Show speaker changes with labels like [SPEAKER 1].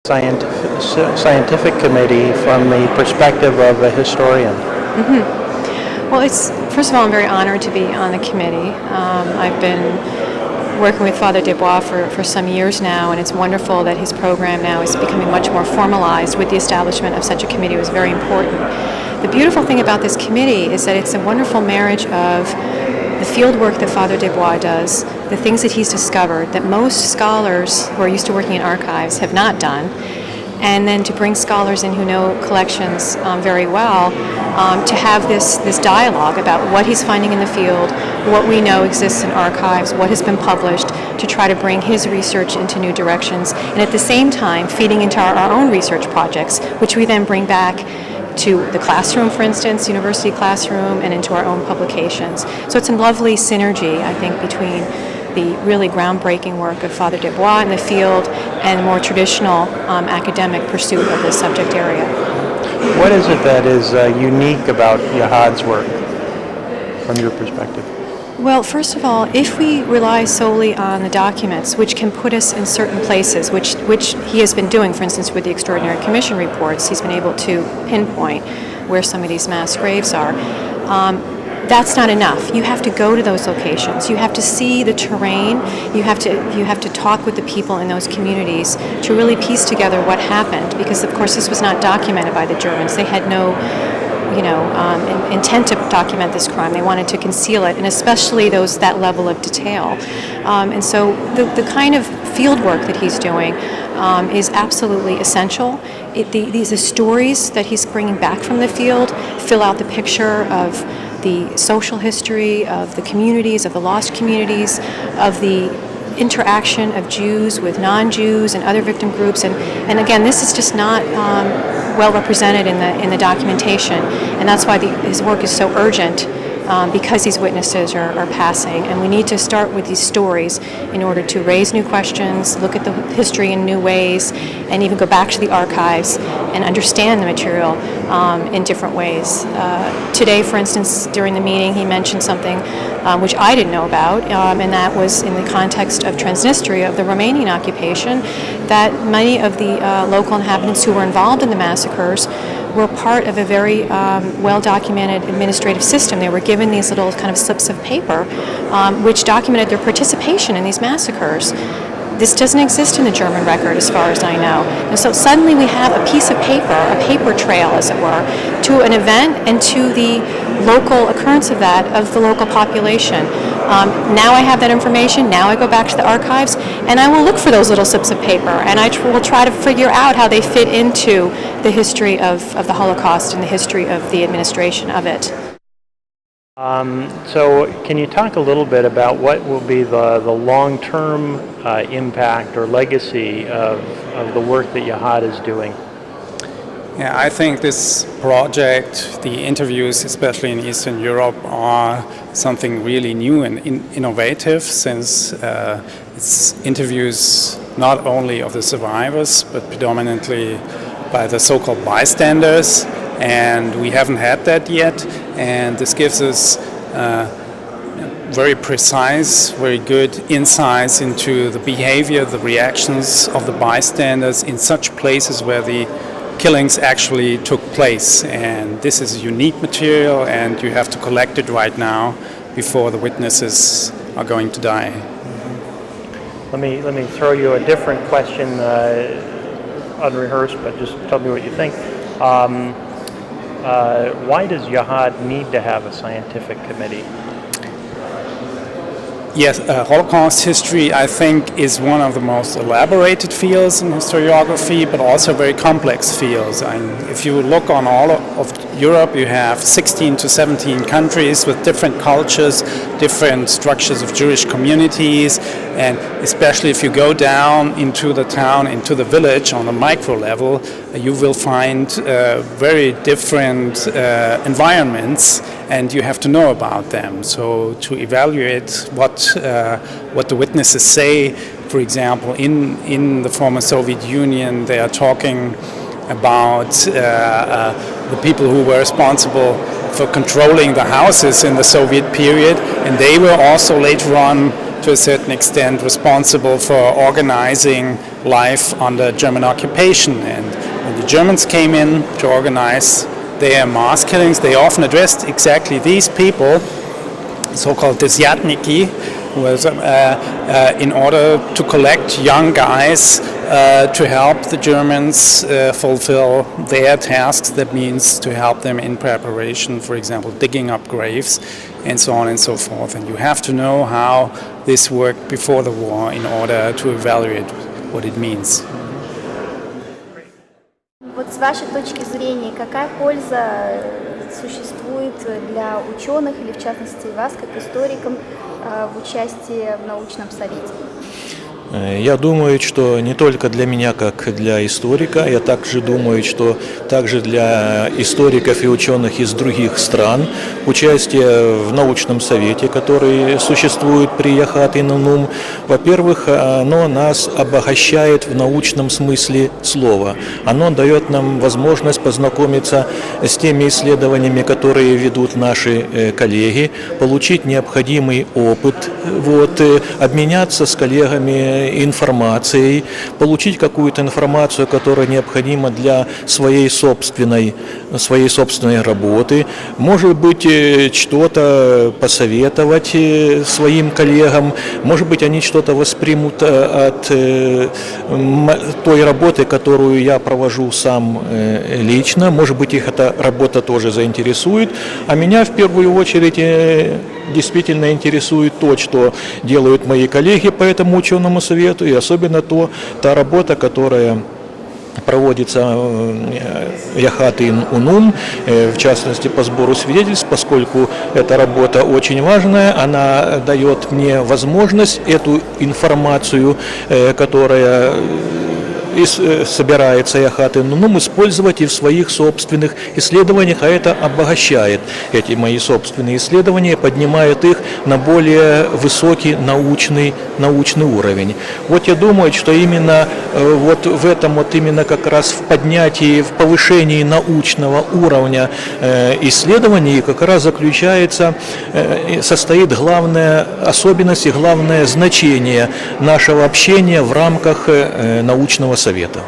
[SPEAKER 1] Scientific Committee from the perspective of a historian?
[SPEAKER 2] Well, first of all, I'm very honored to be on the committee. I've been working with Father Desbois for some years now, and it's wonderful that his program now is becoming much more formalized with the establishment of such a committee. It was very important. The beautiful thing about this committee is that it's a wonderful marriage of the field work that Father Desbois does, the things that he's discovered that most scholars who are used to working in archives have not done, and then to bring scholars in who know collections very well, to have this dialogue about what he's finding in the field, what we know exists in archives, what has been published, to try to bring his research into new directions, and at the same time feeding into our own research projects, which we then bring back to the classroom, for instance, university classroom, and into our own publications. So it's a lovely synergy, I think, between the really groundbreaking work of Father Desbois in the field and the more traditional academic pursuit of this subject area.
[SPEAKER 1] What is it that is unique about Jihad's work from your perspective?
[SPEAKER 2] Well, first of all, if we rely solely on the documents, which can put us in certain places, which he has been doing, for instance, with the Extraordinary Commission reports, he's been able to pinpoint where some of these mass graves are. That's not enough. You have to go to those locations. You have to see the terrain. You have to talk with the people in those communities to really piece together what happened. Because of course this was not documented by the Germans. They had no, intent to document this crime. They wanted to conceal it, and especially that level of detail. And so the kind of field work that he's doing is absolutely essential. These stories that he's bringing back from the field fill out the picture of the social history of the communities, of the lost communities, of the interaction of Jews with non-Jews and other victim groups, and again, this is just not well represented in the documentation, and that's why his work is so urgent. Because these witnesses are passing, and we need to start with these stories in order to raise new questions, look at the history in new ways, and even go back to the archives and understand the material in different ways. Today, for instance, during the meeting, he mentioned something which I didn't know about, and that was in the context of Transnistria, of the Romanian occupation, that many of the local inhabitants who were involved in the massacres were part of a very well-documented administrative system. They were given these little kind of slips of paper which documented their participation in these massacres. This doesn't exist in the German record as far as I know. And so suddenly we have a piece of paper, a paper trail as it were, to an event and to the local occurrence of the local population. Now I have that information, now I go back to the archives, and I will look for those little slips of paper, and I will try to figure out how they fit into the history of the Holocaust and the history of the administration of it.
[SPEAKER 1] So can you talk a little bit about what will be the long-term impact or legacy of the work that Jihad is doing?
[SPEAKER 3] Yeah, I think this project, the interviews, especially in Eastern Europe, are something really new and innovative, since it's interviews not only of the survivors, but predominantly by the so-called bystanders, and we haven't had that yet, and this gives us very precise, very good insights into the behavior, the reactions of the bystanders in such places where the killings actually took place. And this is unique material, and you have to collect it right now before the witnesses are going to die.
[SPEAKER 1] Let me throw you a different question, unrehearsed, but just tell me what you think. Why does Jihad need to have a scientific committee?
[SPEAKER 3] Yes, Holocaust history, I think, is one of the most elaborated fields in historiography, but also very complex fields. If you look on all of Europe, you have 16 to 17 countries with different cultures, different structures of Jewish communities, and especially if you go down into the town, into the village on a micro level, you will find very different environments, and you have to know about them. So to evaluate what the witnesses say, for example, in the former Soviet Union, they are talking about the people who were responsible for controlling the houses in the Soviet period, and they were also later on to a certain extent, responsible for organizing life under German occupation. And when the Germans came in to organize their mass killings, they often addressed exactly these people, so-called Desyatniki, was in order to collect young guys to help the Germans fulfill their tasks. That means to help them in preparation, for example, digging up graves and so on and so forth. And you have to know how this worked before the war in order to evaluate what it means.
[SPEAKER 4] Вот с вашей точки зрения, какая польза существует для ученых или, в частности, вас, как историкам, в участии в научном совете?
[SPEAKER 5] Я думаю, что не только для меня, как для историка, я также думаю, что также для историков и ученых из других стран участие в научном совете, который существует при Яхат и Нунум, во-первых, оно нас обогащает в научном смысле слова. Оно дает нам возможность познакомиться с теми исследованиями, которые ведут наши коллеги, получить необходимый опыт, обменяться с коллегами информацией, получить какую-то информацию, которая необходима для своей собственной работы, может быть, что-то посоветовать своим коллегам, может быть, они что-то воспримут от той работы, которую я провожу сам лично, может быть, их эта работа тоже заинтересует, а меня в первую очередь действительно интересует то, что делают мои коллеги по этому ученому совету, и особенно та работа, которая проводится Яхат и Унум, в частности по сбору свидетельств, поскольку эта работа очень важная, она дает мне возможность эту информацию, которая собирается Яхат и Нунум, использовать и в своих собственных исследованиях, а это обогащает эти мои собственные исследования, поднимает их на более высокий научный уровень. Вот я думаю, что именно вот в этом именно как раз в поднятии, в повышении научного уровня исследований как раз состоит главная особенность и главное значение нашего общения в рамках научного совета.